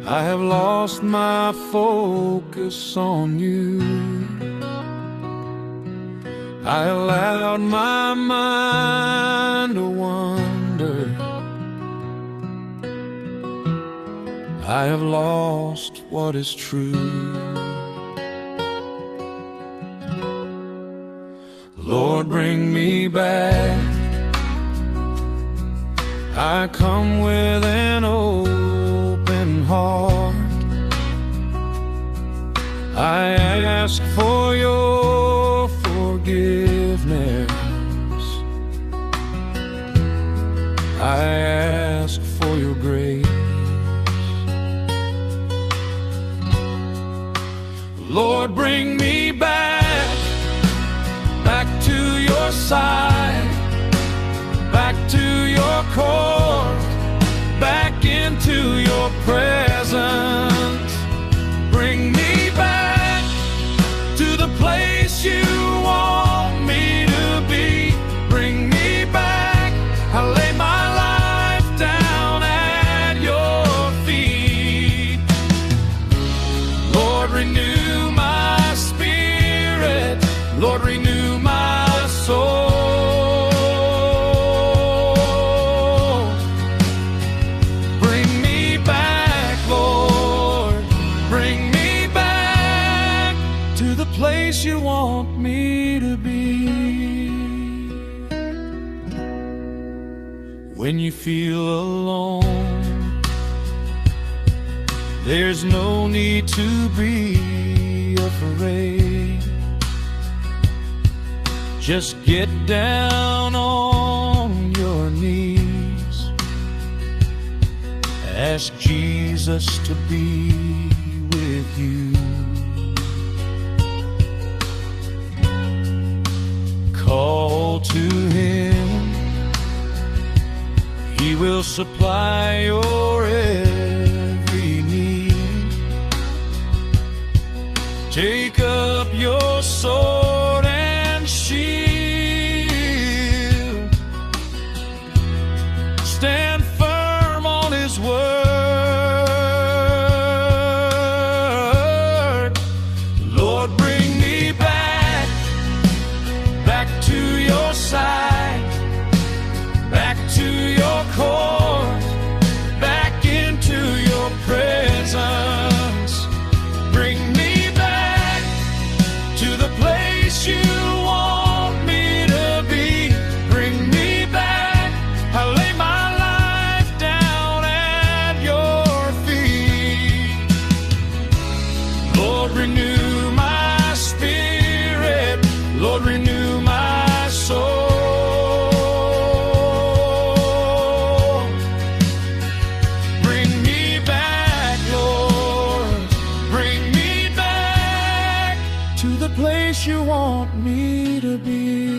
I have lost my focus on you. I allowed my mind to wander. I have lost what is true. Lord, bring me back. I come with an open heart. I ask for your forgiveness. I ask for your grace. Lord, bring me back, back to your side, back to your court, back into your presence. Bring me back to the place you want me to be. Bring me back, I lay my life down at your feet. Lord, renew my spirit. Lord, renew my soul. Place you want me to be. When you feel alone, there's no need to be afraid. Just get down on your knees. Ask Jesus to be with you. Call to him, he will supply your every need. Take up your sword and shield. Stand firm on his word. Lord, bring me back, back to your side, back to your court, back into your presence. Bring me back to the place you want me to be. Bring me back, I lay my life down at your feet. Lord, renew my spirit. Lord, renew my soul. Bring me back, Lord. Bring me back to the place you want me to be.